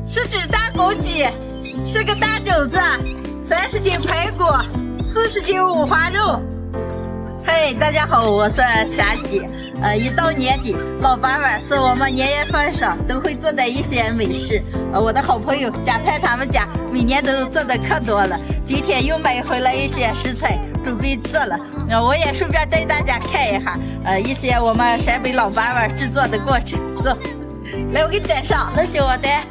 是只大公鸡，是个大肘子，30斤排骨，40斤五花肉。嘿，大家好，我是霞姐。一到年底，老八碗是我们年夜饭上都会做的一些美食。我的好朋友贾派他们家每年都做的可多了，今天又买回来一些食材，准备做了。我也顺便带大家看一下，一些我们陕北老八碗制作的过程。走，来，我给你带上。那行，我带。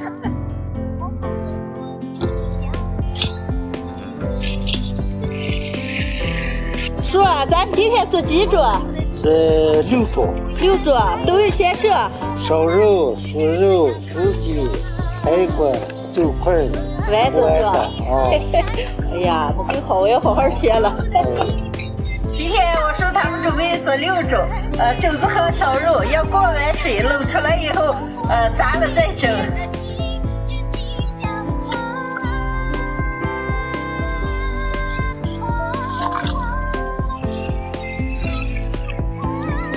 叔，咱们今天做几桌？是6桌，6桌都有些什？烧肉、酥肉、酥鸡、排骨、豆块、丸子是吧？哎呀，那就好，我要好好学了。今天我叔他们准备做6种，肘子和烧肉要过完水，漏出来以后，炸了再蒸。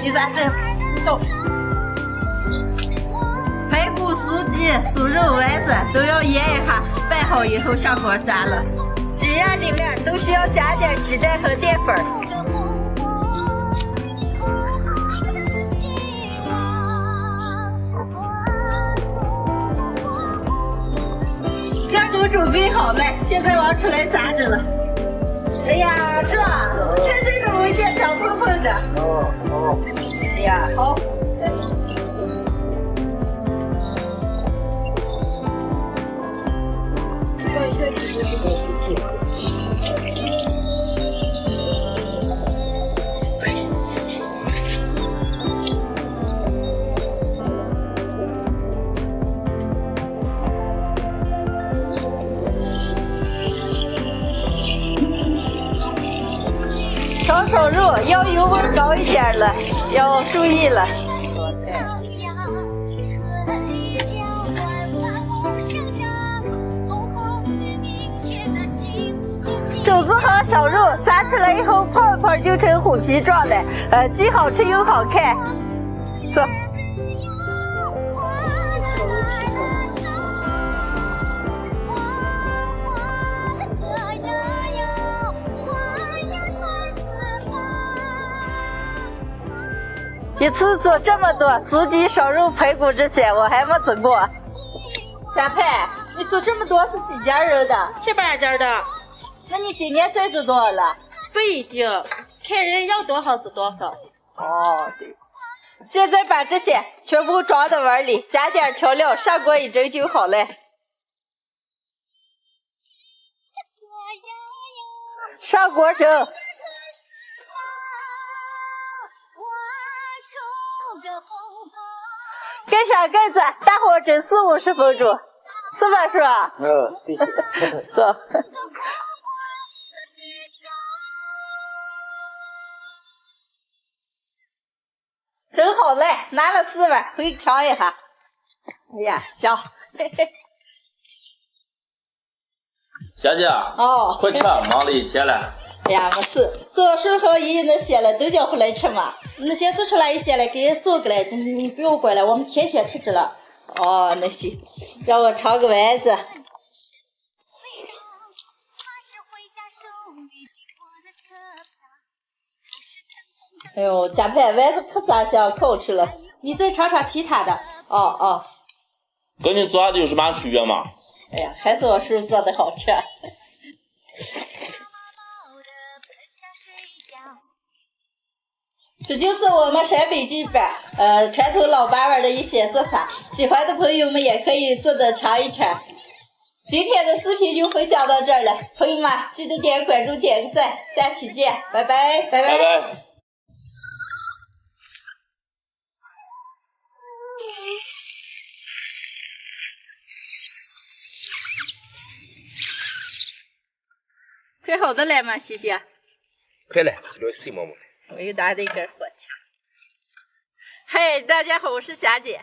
你咋整？走。排骨、酥鸡、酥肉、丸子都要腌一下，拌好以后上锅炸了。鸡呀里面都需要加点鸡蛋和淀粉。面都准备好了，现在往出来炸着了。哎呀，是吧？现在都闻见香喷喷的。哎呀，好。烧肉要油温高一点了，要注意了。肘子和烧肉炸出来以后，泡一泡就成虎皮状了，既好吃又好看。走。一次做这么多酥鸡、烧肉、排骨这些，我还没做过。贾派，你做这么多是几件肉的？7、8件的。那你今年再做多少了？不一定，看人要多少做多少。哦，对。现在把这些全部装到碗里，加点调料，上锅一蒸就好了。上锅蒸。盖上盖子，大火蒸40、50分钟，是吧，叔？对。走。蒸好了，拿了4碗，回去尝一下。哎呀，香！小姐，快吃，忙了一天了。哎呀，没事，做手好一那些了，都叫回来吃嘛。那些做出来一些了，给送过来，你不用管了，我们天天吃着了。哦，那行，让我尝个丸子。哎呦，贾派丸子可咋香，可好吃了。你再尝尝其他的。哦。跟你做的有什么区别吗？哎呀，还是我叔做的好吃。这就是我们陕北这边传统老八碗的一些做法，喜欢的朋友们也可以做的尝一尝。今天的视频就分享到这儿了，朋友们记得点关注、点个赞，下期见，拜拜，拜拜。拜拜。快好的了吗，谢谢？快了，这个水么么。我又拿了一根火枪。嗨，大家好，我是霞姐。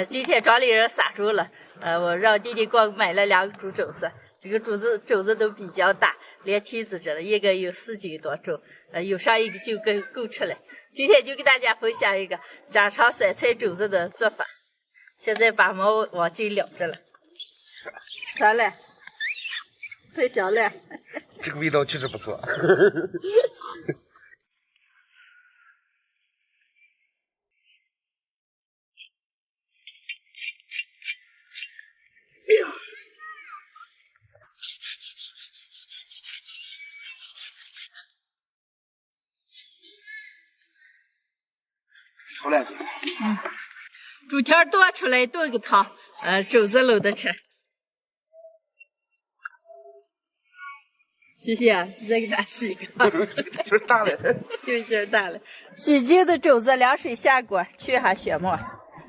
今天庄里人杀猪了，我让弟弟给我买了2个猪肘子，这个肘子都比较大，连蹄子着了，一个有4斤多重，有上一个就够吃了。今天就给大家分享一个家常酸菜肘子的做法。现在把毛往进燎着了，咋了？太香了。这个味道确实不错。好嘞，姐。猪条剁出来炖个汤，肘子搂着吃。谢谢，再给咱洗个。劲儿大了，有劲儿大了。洗净的肘子凉水下锅，去下血沫，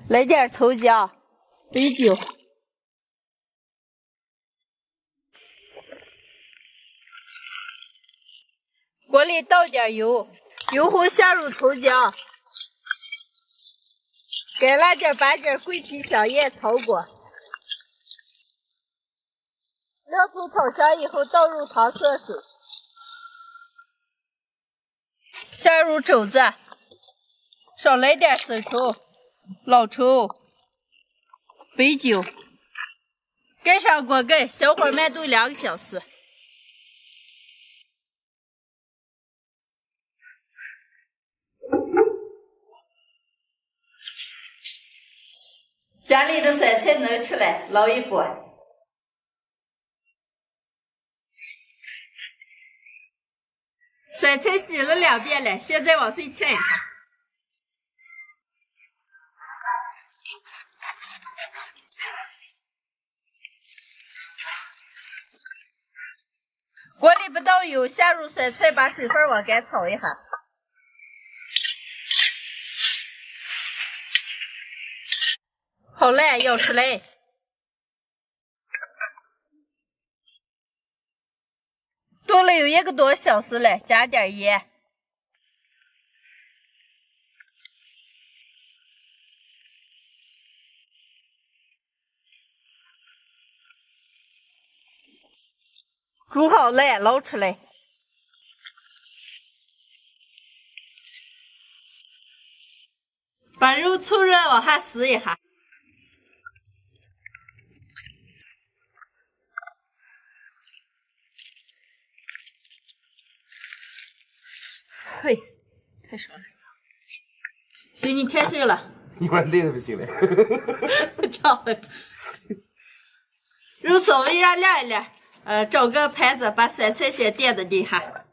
来点葱姜、白酒。锅里倒点油，油后下入葱姜，该辣点把点桂皮、香叶、草果。料头炒香以后，倒入糖色水，下入肘子，少来点生抽、老抽、白酒，盖上锅盖，小火慢炖2个小时。家里的酸菜能出来，捞一锅。酸菜洗了2遍了，现在往碎切一下。锅里不倒油，下入酸菜，把水分往干炒一下。好了，舀出来。炖了有1个多小时了，加点盐。煮好了，捞出来。把肉凑热往下撕一下。嘿，太少了。行，你开始了。一会儿累了就行了。这样了。肉稍微让晾一晾，找个盘子把酸菜先垫在底下。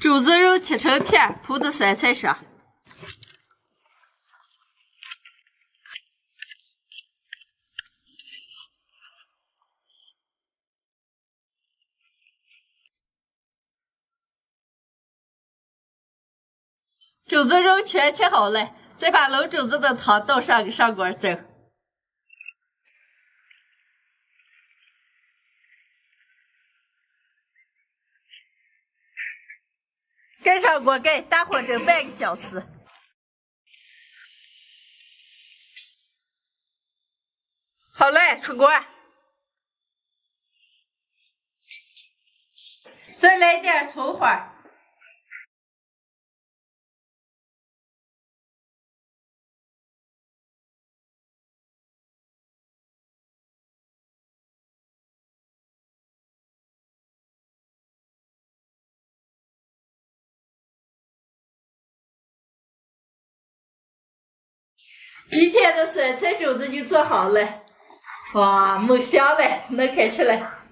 肘子肉切成片，铺在酸菜上。肘子肉全切好了，再把卤肘子的汤倒上，给上锅蒸。盖上锅盖，大火蒸半个小时。好嘞，出锅。再来点葱花。今天的酸菜肘子就做好了，哇，猛香嘞，能开吃了。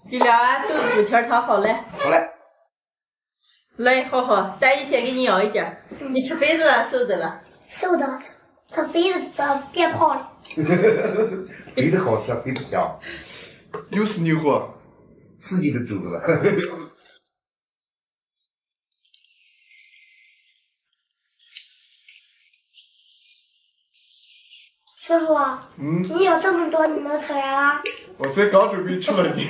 给两碗炖猪蹄汤好了。好嘞。来，好好，大姨先给你舀一点。你吃肥的了，瘦的了？瘦的，吃肥的变胖了。肥的好吃，肥的香。又是牛货，四季的肘子了。师傅，你有这么多，你能吃完啦？我才刚准备吃了你。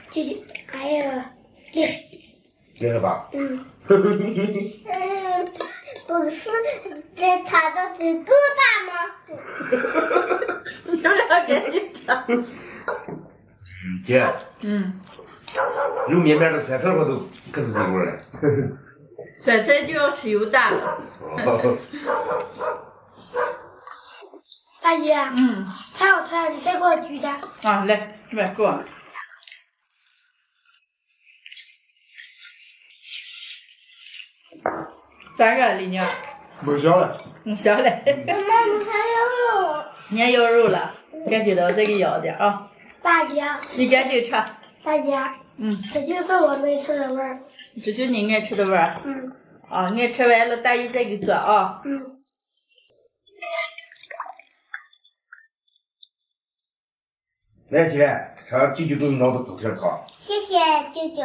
姐姐，哎呀，厉害！结实吧？嗯。不是，这它的是够大吗？你们俩赶紧尝。姐。嗯。有面面的酸菜我都可是这味儿了。酸菜就要吃有大的。大姨。嗯。太好吃了，你再给我举点。啊，来，这边给我。咋个，李娘？没小了。没小了。妈妈还有肉。你也有肉了，赶紧的，我再给舀点啊。大姐。你赶紧吃。大姐。嗯。这就是我爱吃的味儿。这就是你爱吃的味儿。嗯。啊，你吃完了，大姨再给做啊。嗯。来，姐，吃舅舅给你弄的豆皮汤。谢谢舅舅。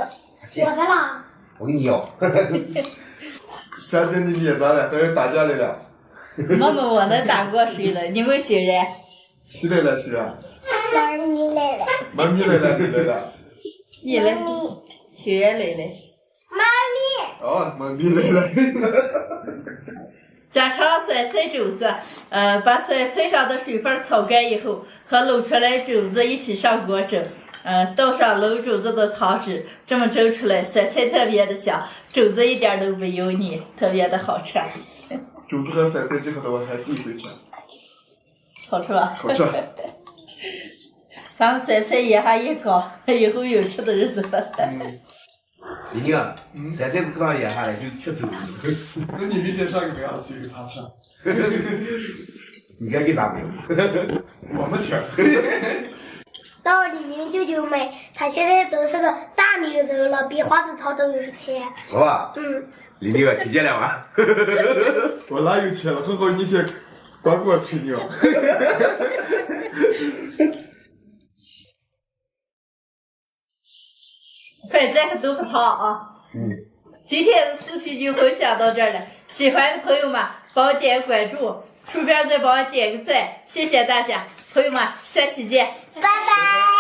我的啦。我给你要。现在你别咋了，还有大家来了。我那大过谁了？你们谁人？谁来了？谁啊？妈咪来了。妈咪来了，你来了。你来。谁人来了？妈咪。哦，妈咪来了。加上酸菜肘子，把酸菜上的水分炒干以后，和卤出来肘子一起上锅蒸，倒上卤肘子的汤汁，这么蒸出来，酸菜特别的香，肘子一点都不油腻，特别的好吃。肘子和酸菜结合的我还第一回吃。好吃吧？好吃。咱们酸菜也还一高，以后有吃的日子了。李宁，酸菜不当腌下来就吃肘子。那你明天上个这样去给他吃。你该给咋没有？我们吃。到李明舅舅买，他现在都是个大名人了，比黄子韬都有钱。是吧？嗯。李宁，听见了吗？我哪有钱了？很好，你这光给我吹牛。快蘸个豆腐汤啊！今天的视频就分享到这儿了，喜欢的朋友们帮我点个关注，顺便再帮我点个赞，谢谢大家，朋友们，下期见，拜拜。